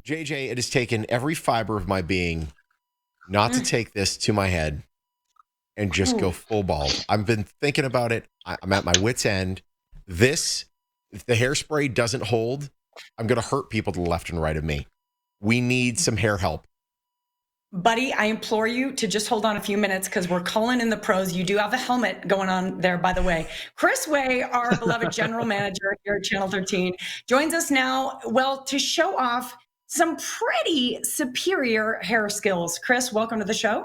JJ, it has taken every fiber of my being not to take this to my head and just go full bald. I've been thinking about it. I'm at my wit's end. If the hairspray doesn't hold, I'm going to hurt people to the left and right of me. We need some hair help. Buddy, I implore you to just hold on a few minutes because we're calling in the pros. You do have a helmet going on there, by the way. Chris Way, our beloved general manager here at Channel 13, joins us now, well, to show off some pretty superior hair skills. Chris, welcome to the show.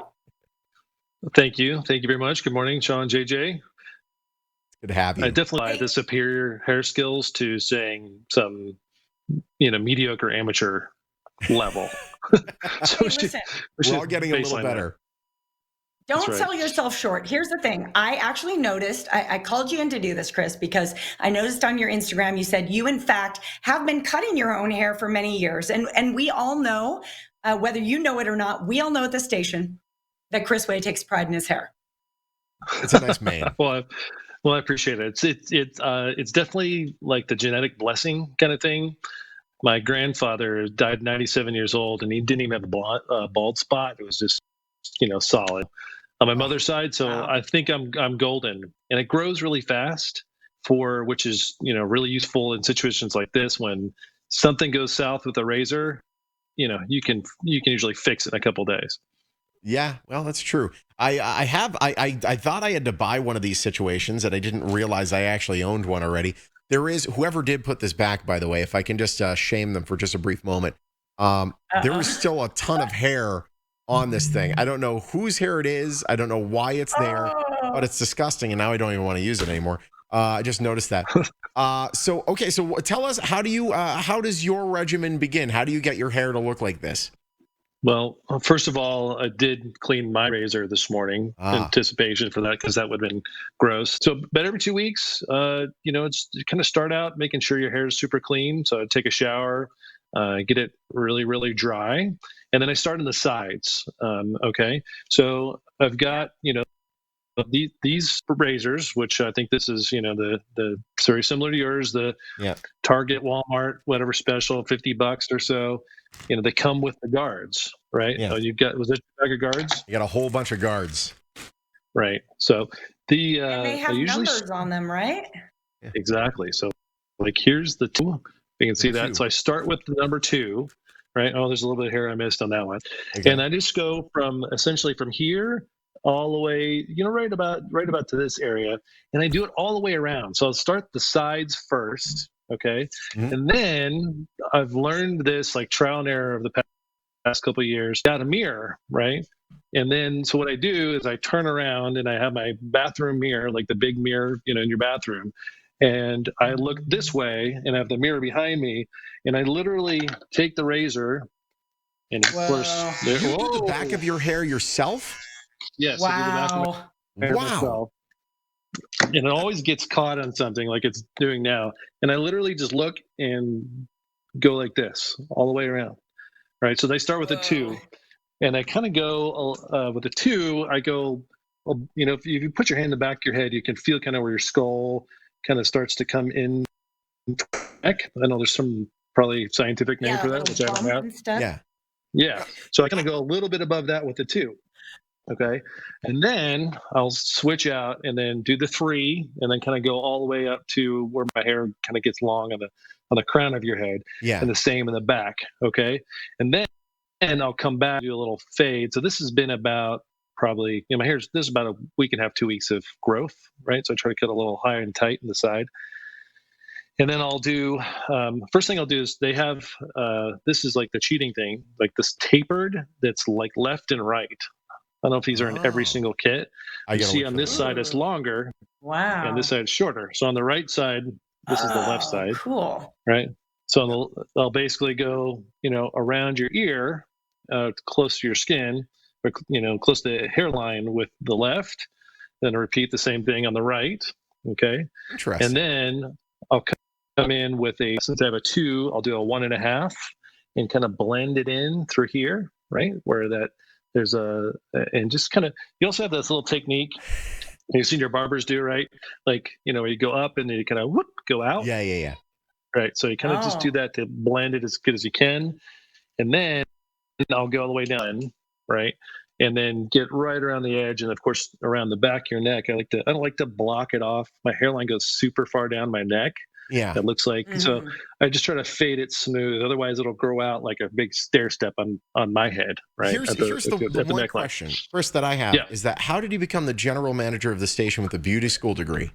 Thank you. Thank you very much. Good morning, Sean, JJ. Good to have you. I definitely the superior hair skills to saying some, mediocre amateur level. So listen, we're all getting a little better. Don't sell yourself short. Here's the thing. I actually noticed, I called you in to do this, Chris, because I noticed on your Instagram, you said you, in fact, have been cutting your own hair for many years. And we all know, whether you know it or not, we all know at the station that Chris Way takes pride in his hair. It's a nice mane. Well, I appreciate it. It's definitely like the genetic blessing kind of thing. My grandfather died 97 years old, and he didn't even have a bald spot. It was just, solid on my mother's side. So wow. I think I'm golden, and it grows really fast which is, really useful in situations like this when something goes south with a razor. You can usually fix it in a couple of days. Yeah, well, that's true. I thought I had to buy one of these situations, and I didn't realize I actually owned one already. There is, whoever did put this back, by the way, if I can just shame them for just a brief moment, there is still a ton of hair on this thing. I don't know whose hair it is. I don't know why it's there, but it's disgusting, and now I don't even want to use it anymore. I just noticed that. So tell us, how does your regimen begin? How do you get your hair to look like this? Well, first of all, I did clean my razor this morning in anticipation for that, because that would have been gross. So, but every 2 weeks, it's kind of start out making sure your hair is super clean. So I take a shower, get it really, really dry. And then I start on the sides. Okay. So I've got, these razors, which I think this is, the very similar to yours, the Target, Walmart, whatever special, $50 or so. They come with the guards, right? Yeah. You've got, was it a bag of guards? You got a whole bunch of guards. Right. So and they have numbers on them, right? Exactly. So like, here's the two. You can see that. So I start with the number 2, right? Oh, there's a little bit of hair I missed on that one. Okay. And I just go from here all the way, right about to this area. And I do it all the way around. So I'll start the sides first. Okay. Mm-hmm. And then I've learned this like trial and error of the past couple of years. Got a mirror, right? And then, so what I do is I turn around and I have my bathroom mirror, like the big mirror, in your bathroom. And I look this way and I have the mirror behind me. And I literally take the razor and of course, you do the back of your hair yourself? Yes. Wow. I do the back of my hair myself. And it always gets caught on something like it's doing now. And I literally just look and go like this all the way around. Right. So they start with a 2. And I kind of go with a 2. I go, if you put your hand in the back of your head, you can feel kind of where your skull kind of starts to come in. I know there's some probably scientific name for that, which I don't have. Yeah. So I kind of go a little bit above that with the 2. Okay. And then I'll switch out and then do the 3 and then kind of go all the way up to where my hair kind of gets long on the crown of your head. Yeah. And the same in the back. Okay. And then I'll come back, do a little fade. So this has been about probably, this is about a week and a half, 2 weeks of growth. Right. So I try to cut a little high and tight in the side. And then I'll do, first thing I'll do is they have, this is like the cheating thing, like this tapered that's like left and right. I don't know if these are in every single kit. You see on this side it's longer. Wow. And this side is shorter. So on the right side, this is the left side. Cool. Right. So I'll basically go, around your ear, close to your skin, or, close to the hairline with the left. Then repeat the same thing on the right. Okay. Interesting. And then I'll come in with since I have a 2, I'll do a 1.5 and kind of blend it in through here, right? Where there's and just kind of, you also have this little technique you've seen your barbers do, right? Like, where you go up and then you kind of go out. Yeah. Right. So you kind of just do that to blend it as good as you can. and then I'll go all the way down, right, and then get right around the edge, and of course around the back of your neck. I don't like to block it off. My hairline goes super far down my neck. Yeah. It looks like so. I just try to fade it smooth. Otherwise, it'll grow out like a big stair step on my head. Right. Here's the one question, Chris, that I have is that how did you become the general manager of the station with a beauty school degree?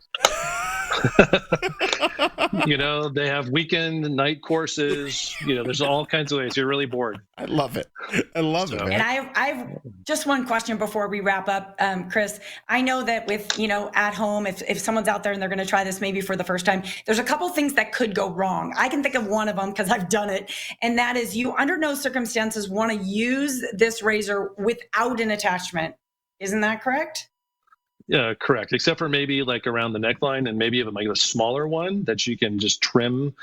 They have weekend and night courses. There's all kinds of ways. You're really bored. I love it. I love it, man. And I've just one question before we wrap up, Chris. I know that with, at home, if someone's out there and they're going to try this maybe for the first time, there's a couple things that could go wrong. I can think of one of them because I've done it. And that is you under no circumstances want to use this razor without an attachment. Isn't that correct? Yeah, correct. Except for maybe like around the neckline and maybe even like a smaller one that you can just trim,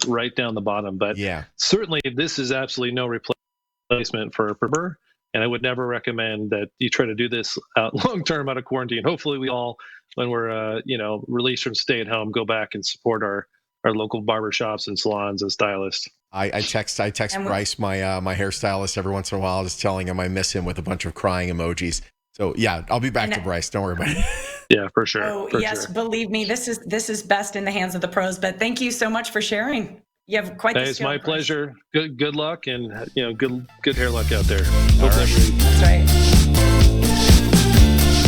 right down the bottom. But certainly this is absolutely no replacement for a barber. And I would never recommend that you try to do this out long-term out of quarantine. Hopefully we all, when we're, released from stay at home, go back and support our local barber shops and salons and stylists. I text Bryce, my hairstylist, every once in a while, just telling him I miss him with a bunch of crying emojis. So yeah, I'll be back to Bryce. Don't worry about it. Yeah, for sure. Oh, yes, believe me, this is best in the hands of the pros. But thank you so much for sharing. You have quite the It's skill, my Chris. pleasure. Good luck and good hair luck out there. All right. That's right.